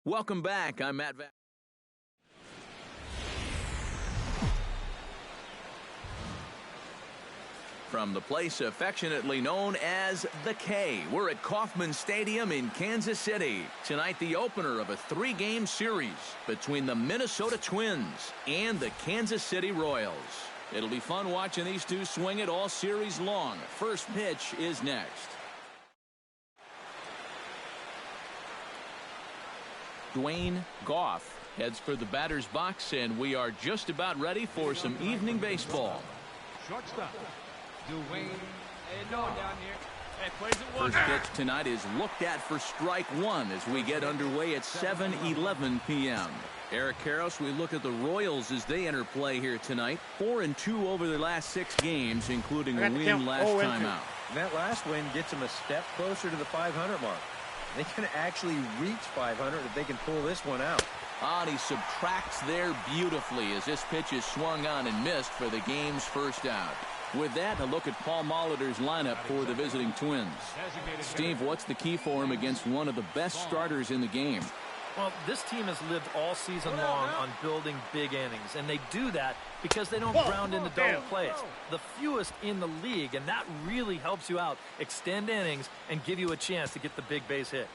Welcome back. I'm Matt Vac. From the place affectionately known as the K, we're at Kauffman Stadium in Kansas City. Tonight, the opener of a 3-game series between the Minnesota Twins and the Kansas City Royals. It'll be fun watching these two swing it all series long. First pitch is next. Dwayne Goff heads for the batter's box, and we are just about ready for some evening baseball. Shortstop, Dwayne. Down here. Hey, plays it First pitch tonight is looked at for strike one as we get underway at 7:11 p.m. Eric Karros, we look at the Royals as they enter play here tonight. 4-2 over their last 6 games, including a win last time out. And that last win gets them a step closer to the 500 mark. They can actually reach 500 if they can pull this one out. And he subtracts there beautifully as this pitch is swung on and missed for the game's first out. With that, a look at Paul Molitor's lineup for the visiting Twins. Steve, what's the key for him against one of the best starters in the game? Well, this team has lived all season long on building big innings, and they do that because they don't ground into double plays. The fewest in the league, and that really helps you out, extend innings, and give you a chance to get the big base hit.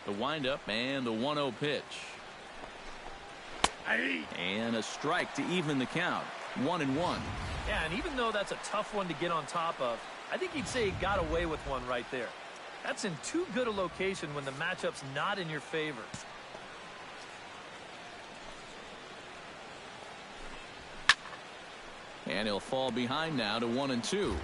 The windup and the 1-0 pitch. And a strike to even the count. 1-1. Yeah, and even though that's a tough one to get on top of, I think he'd say he got away with one right there. That's in too good a location when the matchup's not in your favor. And he'll fall behind now to 1-2.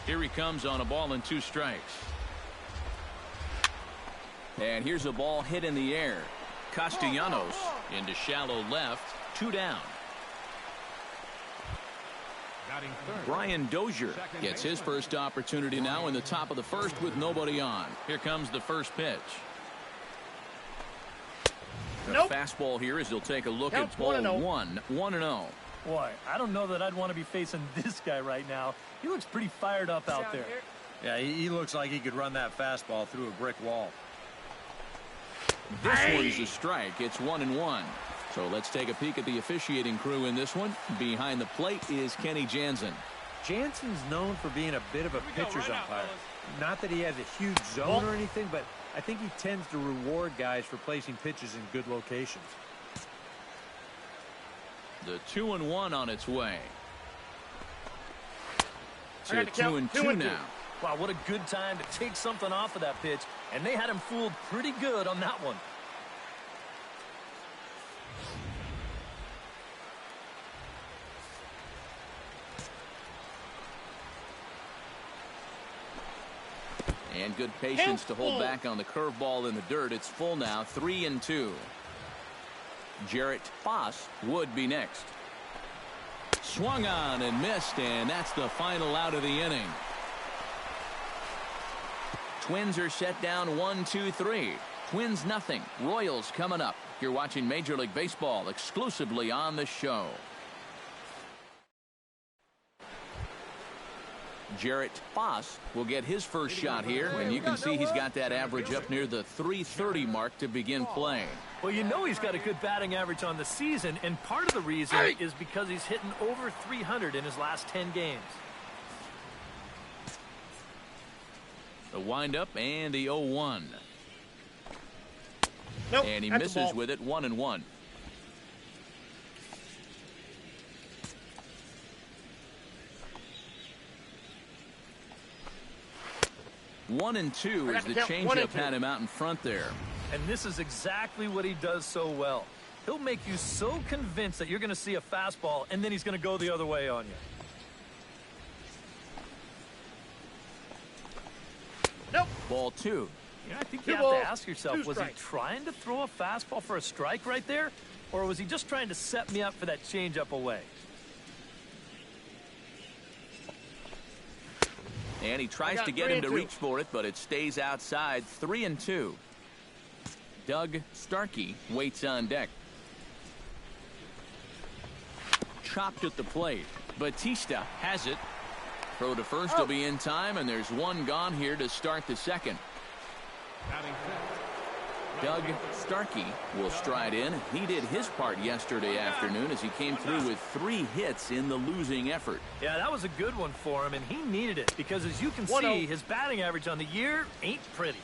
Here he comes on a ball and 2 strikes. And here's a ball hit in the air. Castellanos into shallow left. 2 down. Brian Dozier gets his first opportunity now in the top of the first with nobody on. Here comes the first pitch. The fastball here as he'll take a look at ball 1. 1-0. Boy, I don't know that I'd want to be facing this guy right now. He looks pretty fired up out there. Yeah, he looks like he could run that fastball through a brick wall. This one's a strike. It's 1-1. So let's take a peek at the officiating crew in this one. Behind the plate is Kenny Jansen. Jansen's known for being a bit of a pitcher's umpire. Not that he has a huge zone or anything, but I think he tends to reward guys for placing pitches in good locations. The 2-1 on its way. To 2-2 now. Wow, what a good time to take something off of that pitch, and they had him fooled pretty good on that one. And good patience to hold back on the curveball in the dirt. It's full now, 3-2. Jarrett Foss would be next. Swung on and missed, and that's the final out of the inning. Twins are set down 1-2-3. Twins nothing. Royals coming up. You're watching Major League Baseball exclusively on the show. Jarrett Foss will get his first shot here, and you can see he's got that average up near the 330 mark to begin play. Well, you know he's got a good batting average on the season, and part of the reason is because he's hitting over 300 in his last 10 games. The windup and the 0-1. Nope, and he misses with it. 1-1. One and two as the changeup had him out in front there. And this is exactly what he does so well. He'll make you so convinced that you're going to see a fastball, and then he's going to go the other way on you. Nope. Ball 2. I think you have to ask yourself, was he trying to throw a fastball for a strike right there? Or was he just trying to set me up for that changeup away? And he tries to get him to reach for it, but it stays outside. 3-2. Doug Starkey waits on deck. Chopped at the plate. Batista has it. Throw to first will be in time, and there's one gone here to start the second. Doug Starkey will stride in. He did his part yesterday afternoon as he came through with 3 hits in the losing effort. Yeah, that was a good one for him, and he needed it because, as you can see, his batting average on the year ain't pretty.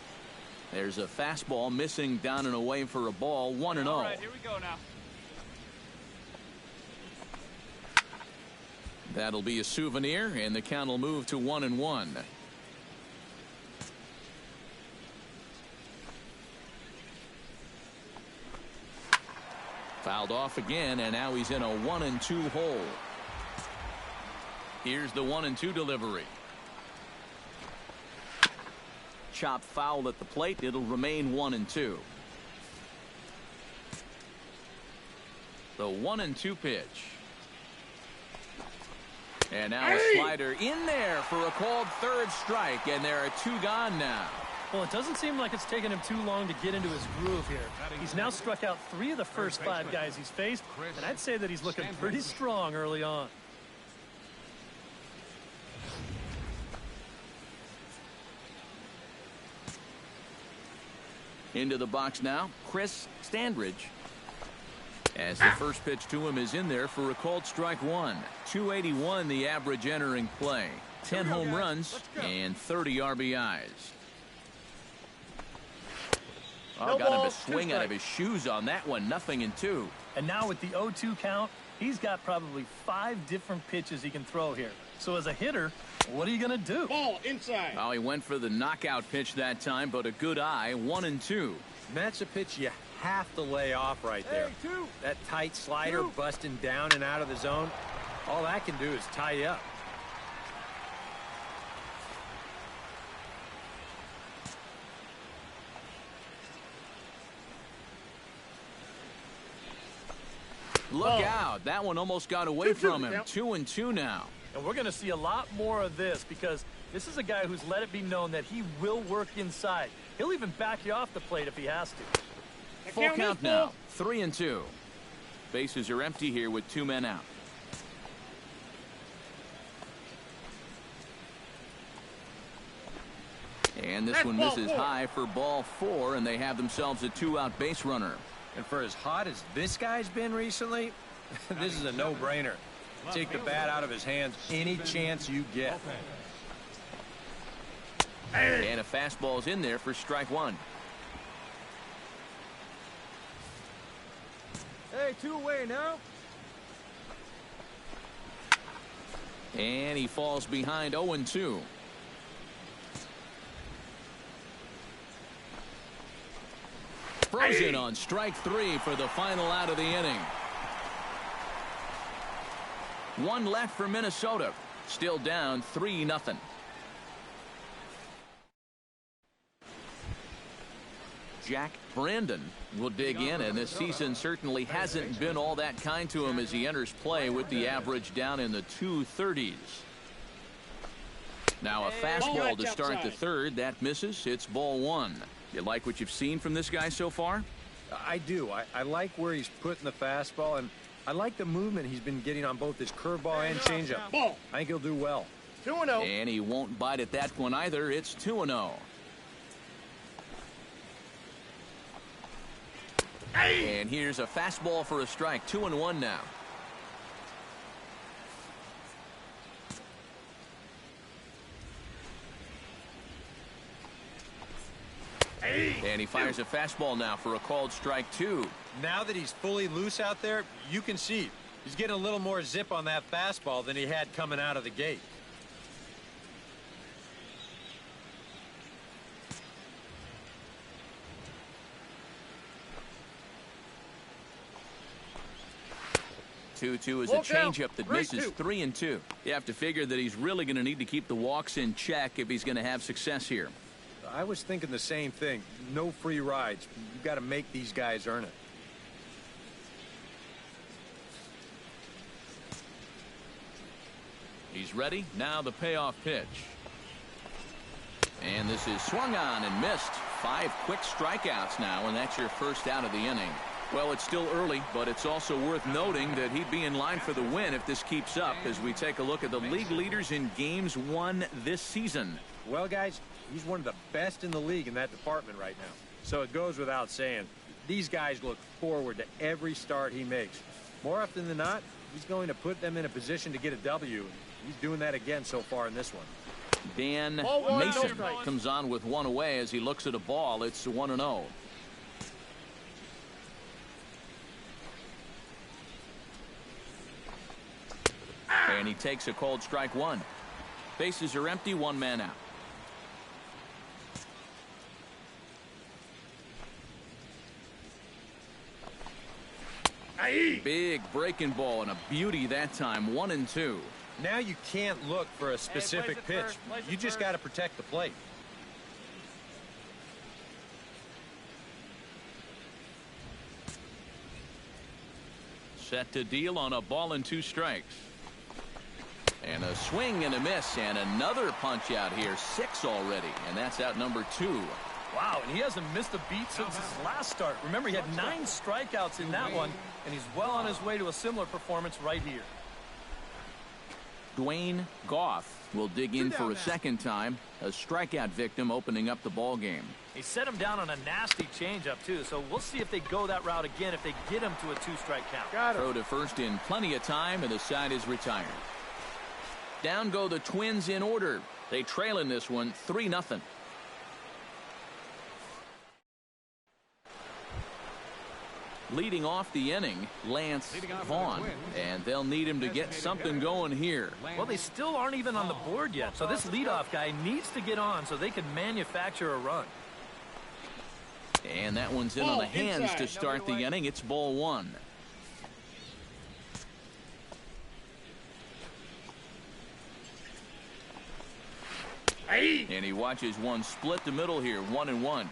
There's a fastball missing down and away for a ball, 1-0. All right, here we go now. That'll be a souvenir, and the count will move to 1-1. Fouled off again, and now he's in a 1-2 hole. Here's the 1-2 delivery. Chop foul at the plate. It'll remain 1-2. The 1-2 pitch. And now a slider in there for a called third strike, and there are 2 gone now. Well, it doesn't seem like it's taken him too long to get into his groove here. He's now struck out 3 of the first 5 guys he's faced, and I'd say that he's looking pretty strong early on. Into the box now, Chris Standridge. As the first pitch to him is in there for a called strike 1. 281 the average entering play. 10 home runs and 30 RBIs. Oh, got him to swing out of his shoes on that one. 0-2. And now with the 0-2 count, he's got probably 5 different pitches he can throw here. So as a hitter, what are you going to do? Ball inside. Well, he went for the knockout pitch that time, but a good eye. 1-2. And that's a pitch you have to lay off right there. That tight slider busting down and out of the zone, all that can do is tie you up. Look out. That one almost got away from him. 2-2 now. And we're going to see a lot more of this because this is a guy who's let it be known that he will work inside. He'll even back you off the plate if he has to. Full count now. 3-2. Bases are empty here with 2 men out. And this one misses high for ball 4, and they have themselves a 2-out base runner. And for as hot as this guy's been recently, this is a no-brainer. Take the bat out of his hands any chance you get. And a fastball's in there for strike 1. Hey, 2 away now. And he falls behind 0-2. Frozen on strike 3 for the final out of the inning. 1 left for Minnesota. Still down 3-0. Jack Brandon will dig in, and this season certainly hasn't been all that kind to him as he enters play with the average down in the 230s. Now a fastball to start the third. That misses. It's ball 1. You like what you've seen from this guy so far? I do. I like where he's putting the fastball, and I like the movement he's been getting on both his curveball and changeup. I think he'll do well. 2-0. And he won't bite at that one either. It's 2-0. And here's a fastball for a strike. 2-1 now. And he fires a fastball now for a called strike 2. Now that he's fully loose out there, you can see he's getting a little more zip on that fastball than he had coming out of the gate. Two is a changeup that misses. 3-2. You have to figure that he's really going to need to keep the walks in check if he's going to have success here. I was thinking the same thing. No free rides. You've got to make these guys earn it. He's ready. Now the payoff pitch. And this is swung on and missed. 5 quick strikeouts now, and that's your first out of the inning. Well, it's still early, but it's also worth noting that he'd be in line for the win if this keeps up as we take a look at the league leaders in games won this season. Well, guys, he's one of the best in the league in that department right now. So it goes without saying, these guys look forward to every start he makes. More often than not, he's going to put them in a position to get a W. He's doing that again so far in this one. Dan Mason comes on with one away as he looks at a ball. It's 1-0. And he takes a cold strike one. Bases are empty, one man out. Big breaking ball and a beauty that time. 1-2. Now you can't look for a specific pitch. You just got to protect the plate. Set to deal on a ball and 2 strikes. And a swing and a miss and another punch out here. 6 already, and that's out number 2. Wow, and he hasn't missed a beat since his last start. Remember, he had 9 strikeouts in that one, and he's well on his way to a similar performance right here. Dwayne Goff will dig in for a second time. A strikeout victim opening up the ball game. He set him down on a nasty changeup, too, so we'll see if they go that route again if they get him to a 2-strike count. Throw to first in plenty of time, and the side is retired. Down go the Twins in order. They trail in this one 3-0. Leading off the inning, Lance Vaughn, and they'll need him to get something going here. Well, they still aren't even on the board yet, so this leadoff guy needs to get on so they can manufacture a run. And that one's in on the hands to start the inning. It's ball 1. And he watches one split the middle here, 1-1.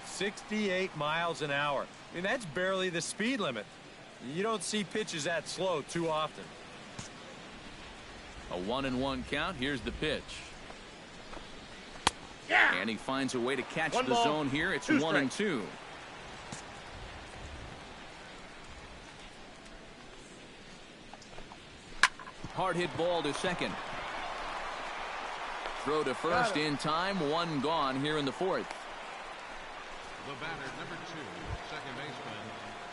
68 miles an hour. I mean, that's barely the speed limit. You don't see pitches that slow too often. A 1-1 count. Here's the pitch. And he finds a way to catch the zone here. It's 1-2. Hard hit ball to second. Throw to first in time. 1 gone here in the 4th. The batter, number 2, second baseman.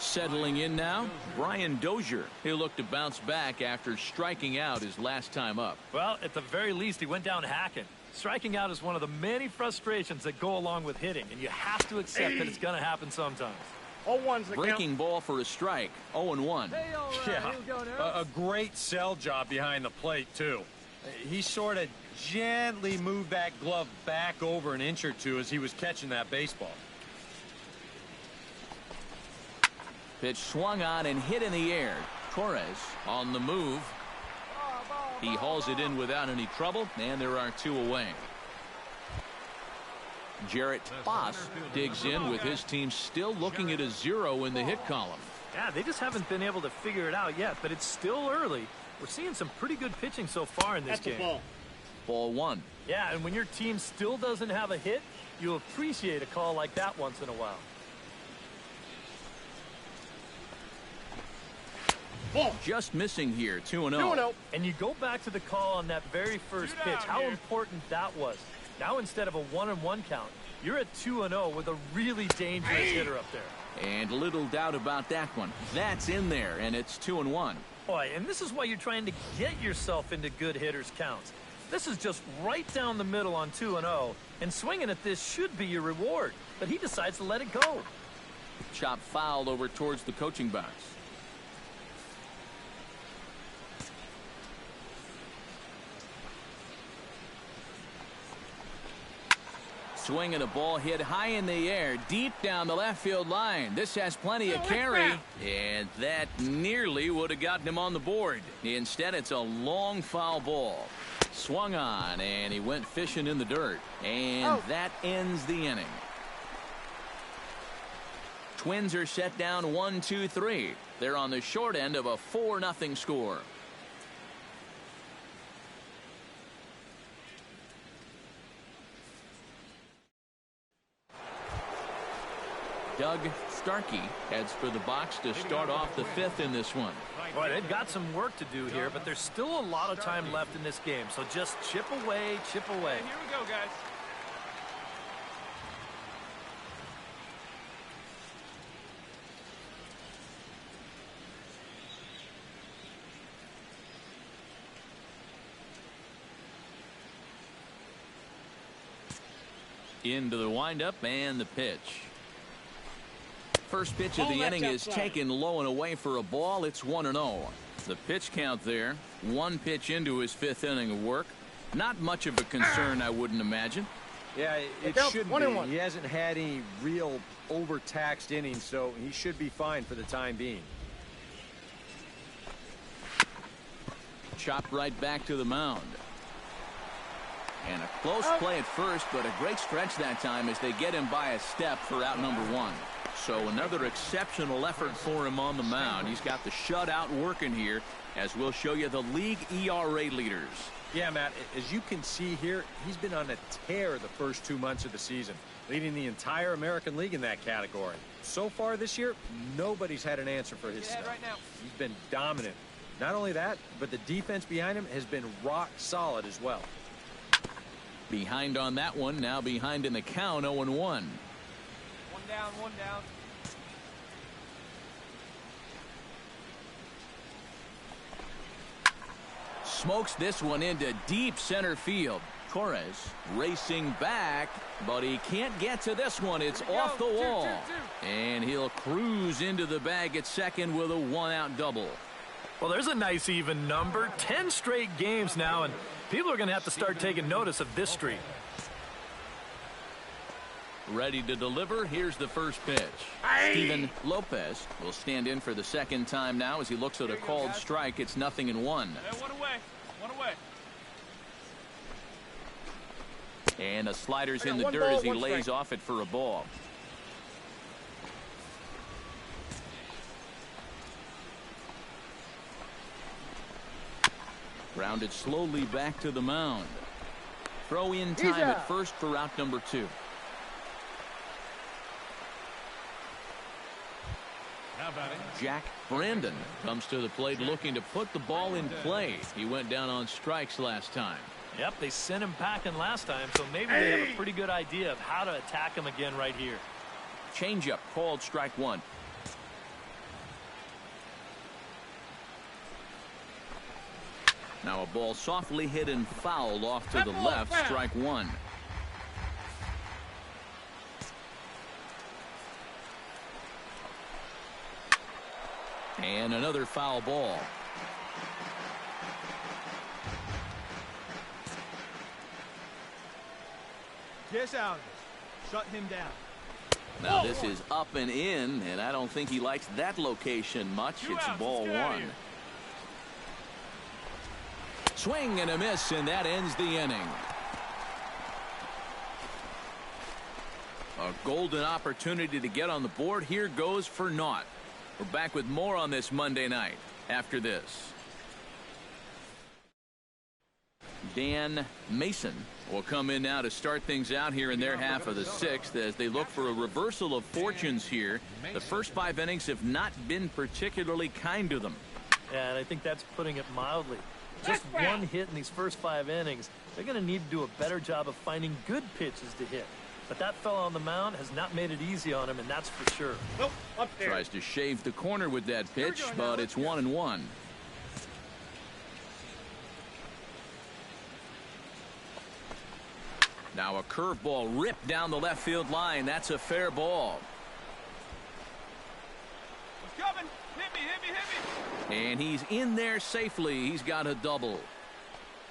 Settling in now, Brian Dozier. He'll look to bounce back after striking out his last time up. Well, at the very least, he went down hacking. Striking out is one of the many frustrations that go along with hitting, and you have to accept that it's going to happen sometimes. Breaking ball for a strike. 0-1. Hey, all right, Yeah, here we go now. a great sell job behind the plate, too. He sort of gently moved that glove back over an inch or two as he was catching that baseball. Pitch swung on and hit in the air. Torres on the move. He hauls it in without any trouble, and there are 2 away. Jarrett Boss digs in with his team still looking at a 0 in the hit column. Yeah, they just haven't been able to figure it out yet, but it's still early. We're seeing some pretty good pitching so far in this game. Ball 1. Yeah, and when your team still doesn't have a hit, you appreciate a call like that once in a while. Just missing here. 2-0. And you go back to the call on that very first pitch, how important that was. Now instead of a 1-1 count, you're at 2-0 with a really dangerous hitter up there. And little doubt about that one. That's in there, and it's 2-1. Boy, and this is why you're trying to get yourself into good hitters counts. This is just right down the middle on 2-0, and swinging at this should be your reward, but he decides to let it go. Chop fouled over towards the coaching box. Swinging a ball hit high in the air, deep down the left field line. This has plenty of carry, and that nearly would have gotten him on the board. Instead, it's a long foul ball. Swung on, and he went fishing in the dirt. And that ends the inning. Twins are set down 1-2-3. They're on the short end of a 4-0 score. Doug Starkey heads for the box to start off the fifth in this one. Boy, they've got some work to do here, but there's still a lot of time left in this game. So just chip away, chip away. Here we go, guys. Into the windup and the pitch. First pitch of the inning is taken low and away for a ball. It's 1-0. The pitch count there. One pitch into his fifth inning of work. Not much of a concern, I wouldn't imagine. Yeah, it shouldn't be. He hasn't had any real overtaxed innings, so he should be fine for the time being. Chopped right back to the mound. And a close play at first, but a great stretch that time as they get him by a step for out number one. So another exceptional effort for him on the mound. He's got the shutout working here, as we'll show you the league ERA leaders. Yeah, Matt, as you can see here, he's been on a tear the first 2 months of the season, leading the entire American League in that category. So far this year, nobody's had an answer for his stuff. Right now. He's been dominant. Not only that, but the defense behind him has been rock solid as well. Behind on that one, now behind in the count, 0-1. One down, one down. Smokes this one into deep center field. Torres racing back, but he can't get to this one. It's off the wall. And he'll cruise into the bag at second with a one-out double. Well, there's a nice even number. 10 straight games now, and people are going to have to start taking notice of this streak. Ready to deliver. Here's the first pitch. Steven Lopez will stand in for the second time now as he looks at a called strike. It's 0-1. One away. One away. And a slider's in the dirt as he lays off it for a ball. Grounded slowly back to the mound. Throw in time at first for out number 2. Jack Brandon comes to the plate looking to put the ball in play. He went down on strikes last time. Yep, they sent him packing last time, so maybe they have a pretty good idea of how to attack him again right here. Changeup called strike 1. Now a ball softly hit and fouled off to the left, strike 1. And another foul ball. Get out of it. Shut him down. Now this is up and in, and I don't think he likes that location much. It's ball 1. Swing and a miss, and that ends the inning. A golden opportunity to get on the board here goes for naught. We're back with more on this Monday night after this. Dan Mason will come in now to start things out here in their half of the 6th as they look for a reversal of fortunes here. The first 5 innings have not been particularly kind to them. Yeah, and I think that's putting it mildly. Just one hit in these first 5 innings. They're going to need to do a better job of finding good pitches to hit. But that fellow on the mound has not made it easy on him, and that's for sure. Nope, up there. Tries to shave the corner with that pitch, but it's 1-1. Now a curveball ripped down the left field line. That's a fair ball. It's coming. Hit me, hit me, hit me. And he's in there safely. He's got a double.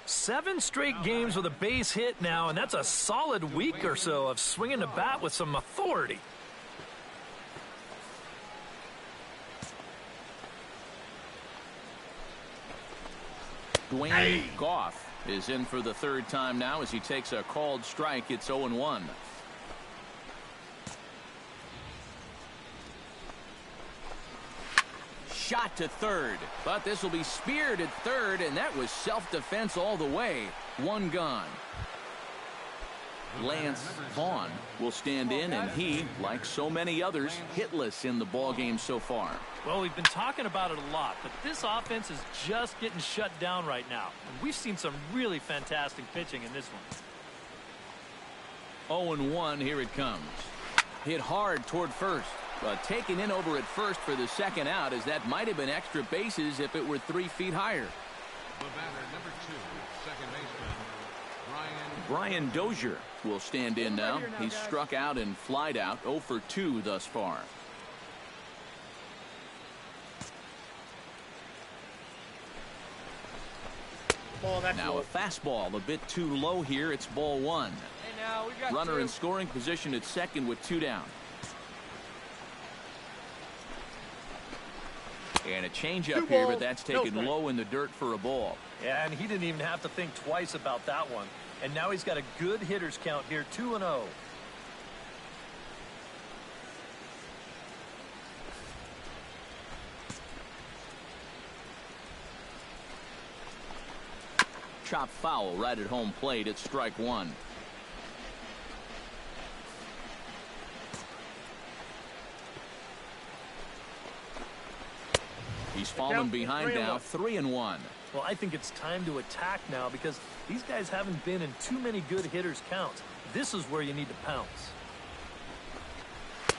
7 straight games with a base hit now, and that's a solid week or so of swinging the bat with some authority. Dwayne Goff is in for the 3rd time now as he takes a called strike. It's 0-1. Shot to third, but this will be speared at third, and that was self-defense all the way. 1 gone. Lance Vaughn will stand in, and he, like so many others, hitless in the ball game so far. Well, we've been talking about it a lot, but this offense is just getting shut down right now. And we've seen some really fantastic pitching in this one. 0-1, here it comes. Hit hard toward first, but taken in over at first for the second out, as that might have been extra bases if it were 3 feet higher. The batter, number 2, second baseman, Brian Dozier will stand in now. He's struck out and flied out, 0 for 2 thus far. Now a fastball a bit too low here. It's ball 1. Runner in scoring position at second with 2 down. And a changeup here, but that's taken low in the dirt for a ball. Yeah, and he didn't even have to think twice about that one. And now he's got a good hitters count here, 2-0. Chop foul right at home plate. It's strike 1. He's fallen behind now, 3-1. Well, I think it's time to attack now because these guys haven't been in too many good hitters counts. This is where you need to pounce.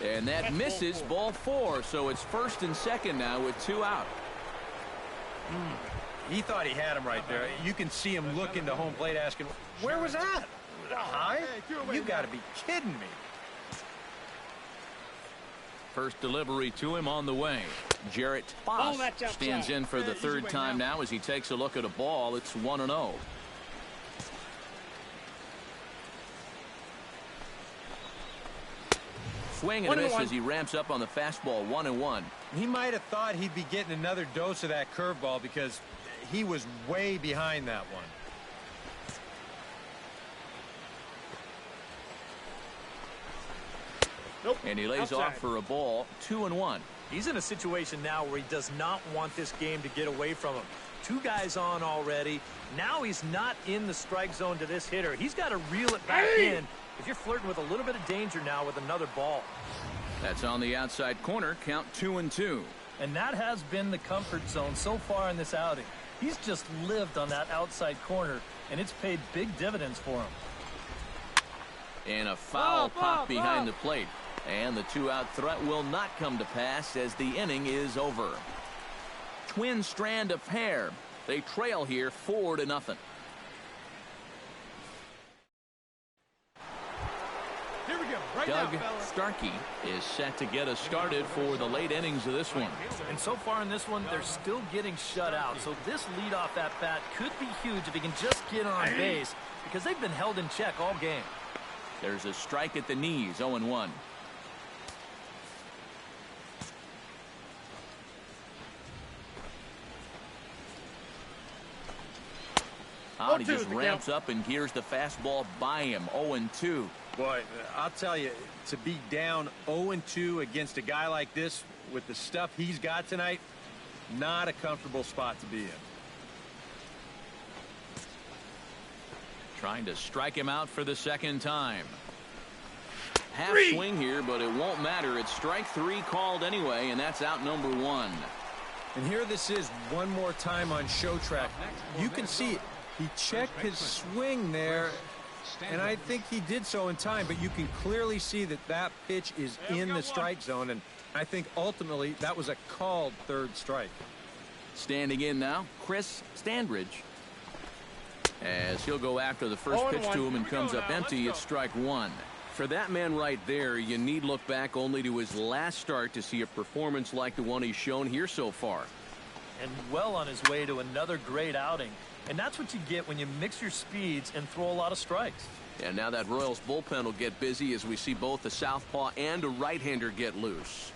And that misses, ball 4, so it's first and second now with 2 out. He thought he had him right there. You can see him looking to home plate asking, where was that? High? You got to be kidding me. First delivery to him on the way. Jarrett Foss stands in for the third time now as he takes a look at a ball. It's 1-0. Swing and a miss as he ramps up on the fastball. 1-1. He might have thought he'd be getting another dose of that curveball because he was way behind that one. And he lays off for a ball. 2-1. He's in a situation now where he does not want this game to get away from him. 2 guys on already. Now he's not in the strike zone to this hitter. He's got to reel it back in if you're flirting with a little bit of danger now with another ball. That's on the outside corner. Count 2-2. And that has been the comfort zone so far in this outing. He's just lived on that outside corner, and it's paid big dividends for him. And a foul pop behind the plate. And the 2-out threat will not come to pass as the inning is over. Twin strand of hair. They trail here 4-0. Here we go. Right Doug now, fellas. Starkey is set to get us started for the late innings of this one. And so far in this one, they're still getting shut out. So this leadoff at bat could be huge if he can just get on base because they've been held in check all game. There's a strike at the knees. 0-1. He just ramps up and gears the fastball by him. 0-2. Boy, I'll tell you, to be down 0-2 against a guy like this with the stuff he's got tonight, not a comfortable spot to be in. Trying to strike him out for the second time. Half swing here, but it won't matter. It's strike 3 called anyway, and that's out number 1. And here this is one more time on show track. You can see it. He checked his swing there, and I think he did so in time, but you can clearly see that that pitch is in the strike zone, and I think ultimately that was a called third strike. Standing in now, Chris Standridge. As he'll go after the first pitch to him and comes up empty, it's strike 1. For that man right there, you need look back only to his last start to see a performance like the one he's shown here so far. And well on his way to another great outing. And that's what you get when you mix your speeds and throw a lot of strikes. And now that Royals bullpen will get busy as we see both a southpaw and a right-hander get loose.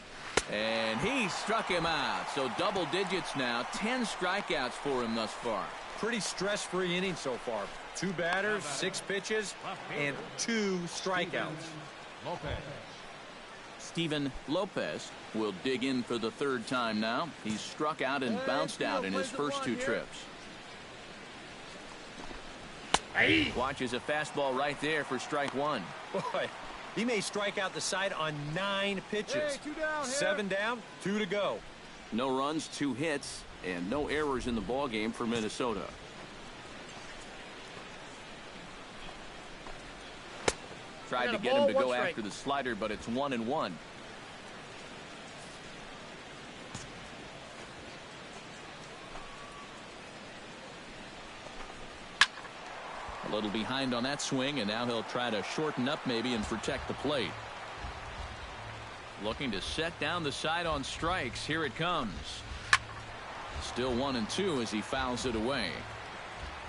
And he struck him out. So double digits now. 10 strikeouts for him thus far. Pretty stress-free inning so far. 2 batters, 6 pitches, and 2 strikeouts. Steven Lopez will dig in for the third time now. He's struck out and bounced out in his first 2 trips. Watches a fastball right there for strike one. Boy, he may strike out the side on 9 pitches. Hey, 2 down here. 7 down, 2 to go. No runs, 2 hits, and no errors in the ballgame for Minnesota. Tried to get him to go after the slider, but it's 1-1. A little behind on that swing, and now he'll try to shorten up maybe and protect the plate. Looking to set down the side on strikes. Here it comes. Still 1-2 as he fouls it away.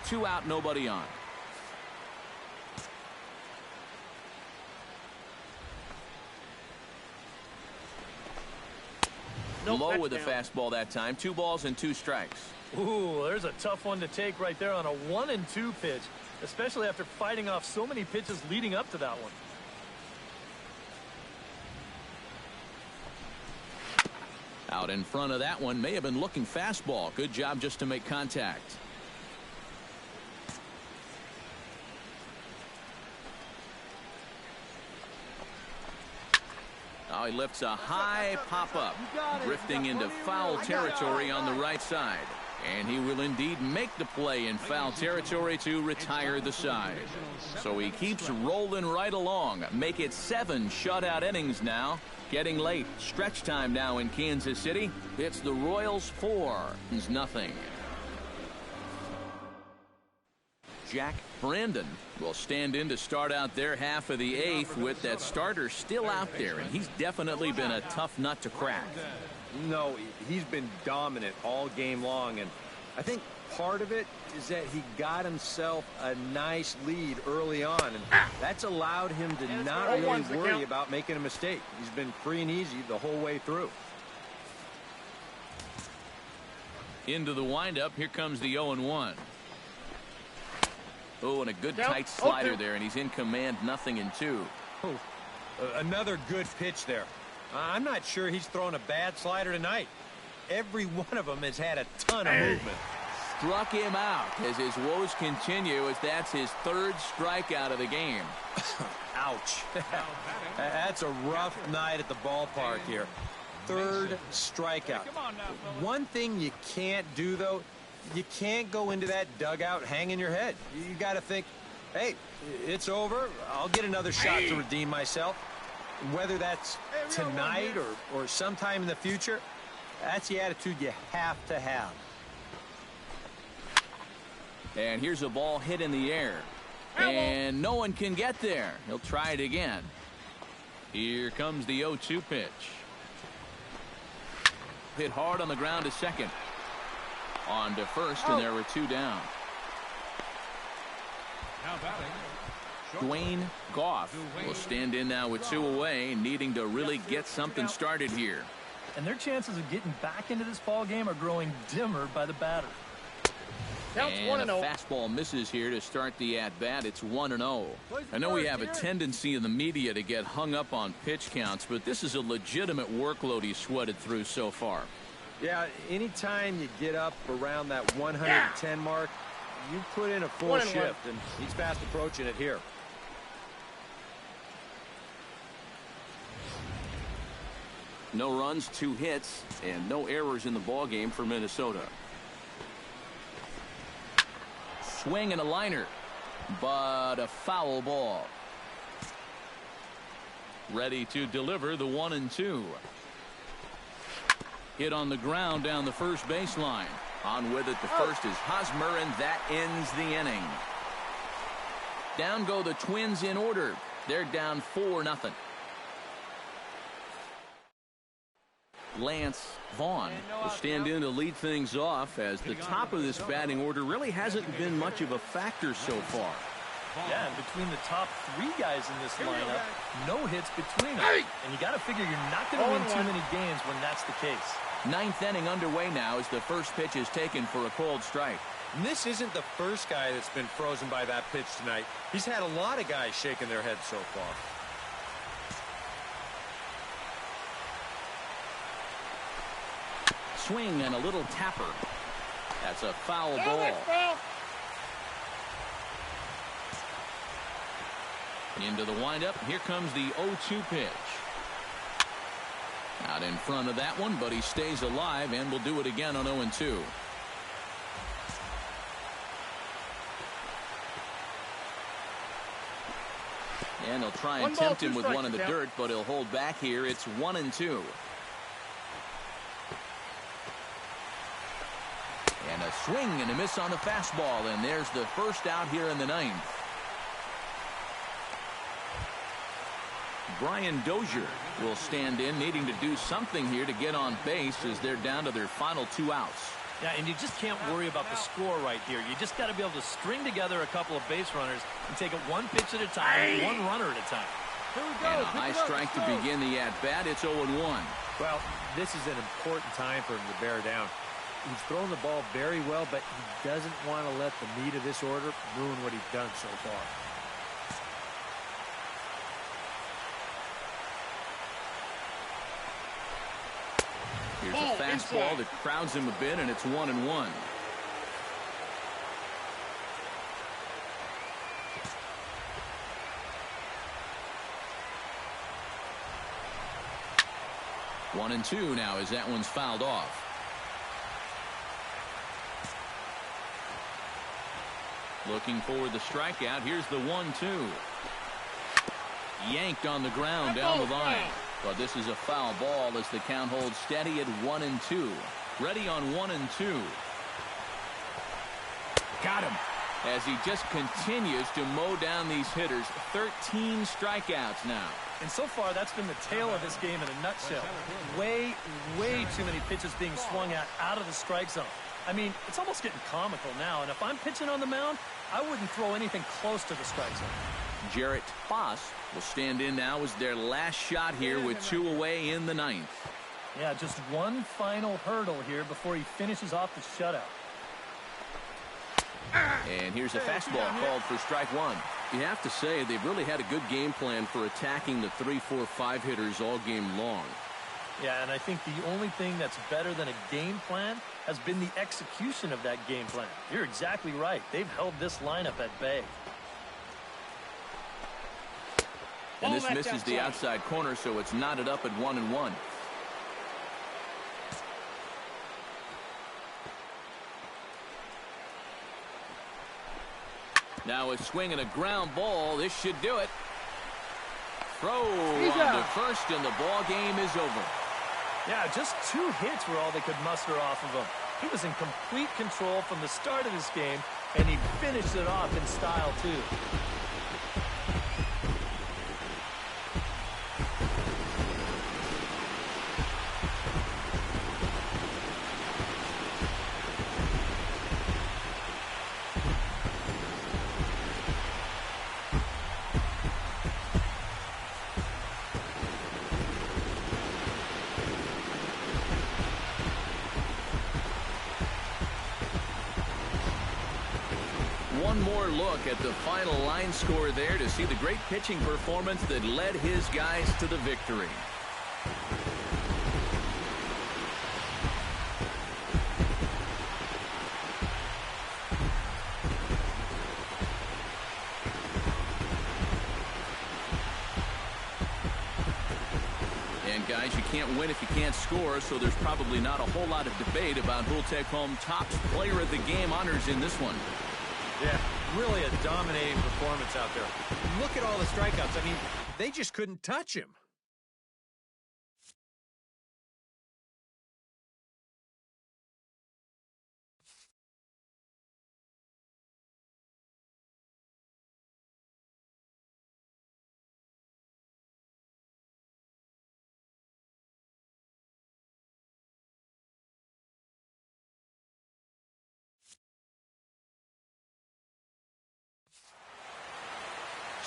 2 out, nobody on. Low with a fastball that time. 2 balls and 2 strikes. Ooh, there's a tough one to take right there on a 1-2 pitch, especially after fighting off so many pitches leading up to that one. Out in front of that one, may have been looking fastball. Good job just to make contact. Now he lifts a high pop-up, drifting into foul territory on the right side. And he will indeed make the play in foul territory to retire the side. So he keeps rolling right along. Make it 7 shutout innings now. Getting late. Stretch time now in Kansas City. It's the Royals 4-0. Jack Brandon will stand in to start out their half of the 8th with that starter still out there, and he's definitely been a tough nut to crack. No, he's been dominant all game long, and I think part of it is that he got himself a nice lead early on, and that's allowed him to not really worry about making a mistake. He's been free and easy the whole way through. Into the windup. Here comes the 0-1. Oh, and a good tight slider there, and he's in command. 0-2. Oh, another good pitch there. I'm not sure he's thrown a bad slider tonight. Every one of them has had a ton of movement. Struck him out as his woes continue, as that's his 3rd strikeout of the game. Ouch. That's a rough night at the ballpark here. 3rd strikeout. One thing you can't do, though, you can't go into that dugout hanging your head. You got to think, hey, it's over. I'll get another shot to redeem myself. Whether that's tonight or sometime in the future, that's the attitude you have to have. And here's a ball hit in the air. And no one can get there. He'll try it again. Here comes the 0-2 pitch. Hit hard on the ground to second. On to first, and there were 2 down. Now batting. Dwayne Goff will stand in now with 2 away, needing to really get something started here. And their chances of getting back into this ball game are growing dimmer by the batter. And a fastball misses here to start the at-bat. It's 1-0. I know we have a tendency in the media to get hung up on pitch counts, but this is a legitimate workload he's sweated through so far. Yeah, anytime you get up around that 110 mark, you put in a full shift, and he's fast approaching it here. No runs, 2 hits, and no errors in the ballgame for Minnesota. Swing and a liner, but a foul ball. Ready to deliver the 1-2. Hit on the ground down the first baseline. On with it, the first is Hosmer, and that ends the inning. Down go the Twins in order. They're down 4-0. Lance Vaughn will stand in to lead things off, as the top of this batting order really hasn't been much of a factor so far. Yeah, and between the top 3 guys in this lineup, no hits between them. And you got to figure you're not going to win too many games when that's the case. 9th inning underway now as the first pitch is taken for a called strike. And this isn't the first guy that's been frozen by that pitch tonight. He's had a lot of guys shaking their heads so far. Swing and a little tapper. That's a foul ball. Into the windup. Here comes the 0-2 pitch. Out in front of that one, but he stays alive and will do it again on 0-2. And he'll try and tempt him with one in the dirt, but he'll hold back here. It's 1-2. And a swing and a miss on the fastball, and there's the first out here in the ninth. Brian Dozier will stand in, needing to do something here to get on base as they're down to their final 2 outs. Yeah, and you just can't worry about the score right here. You just got to be able to string together a couple of base runners and take it one pitch at a time, one runner at a time. Here we go. And a high strike to begin the at-bat. It's 0-1. Well, this is an important time for him to bear down. He's thrown the ball very well, but he doesn't want to let the meat of this order ruin what he's done so far. Here's a fastball that crowds him a bit, and it's 1-1. One and two now as that one's fouled off. Looking for the strikeout. Here's the 1-2. Yanked on the ground down the line. But this is a foul ball as the count holds steady at 1-2. Ready on 1-2. Got him. As he just continues to mow down these hitters. 13 strikeouts now. And so far, that's been the tale of this game in a nutshell. Way too many pitches being swung at out of the strike zone. I mean, it's almost getting comical now. And if I'm pitching on the mound, I wouldn't throw anything close to the strike zone. Jarrett Foss will stand in now as their last shot here with 2 away in the ninth. Yeah, just one final hurdle here before he finishes off the shutout. And here's a fastball called for strike one. You have to say they've really had a good game plan for attacking the 3, 4, 5 hitters all game long. Yeah, and I think the only thing that's better than a game plan has been the execution of that game plan. You're exactly right. They've held this lineup at bay. And this misses the outside corner, so it's knotted up at 1-1. Now a swing and a ground ball. This should do it. Throw on to first, and the ball game is over. Yeah, just 2 hits were all they could muster off of him. He was in complete control from the start of this game, and he finished it off in style, too. One more look at the final line score there to see the great pitching performance that led his guys to the victory. And guys, you can't win if you can't score, so there's probably not a whole lot of debate about who'll take home top player of the game honors in this one. Yeah, really a dominating performance out there. Look at all the strikeouts. I mean, they just couldn't touch him.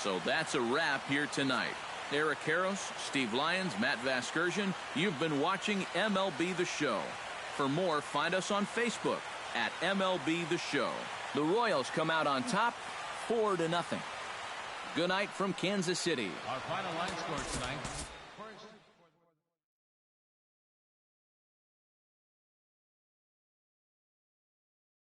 So that's a wrap here tonight. Eric Harros, Steve Lyons, Matt Vasgersian, you've been watching MLB The Show. For more, find us on Facebook at MLB The Show. The Royals come out on top, 4-0. Good night from Kansas City. Our final line score tonight.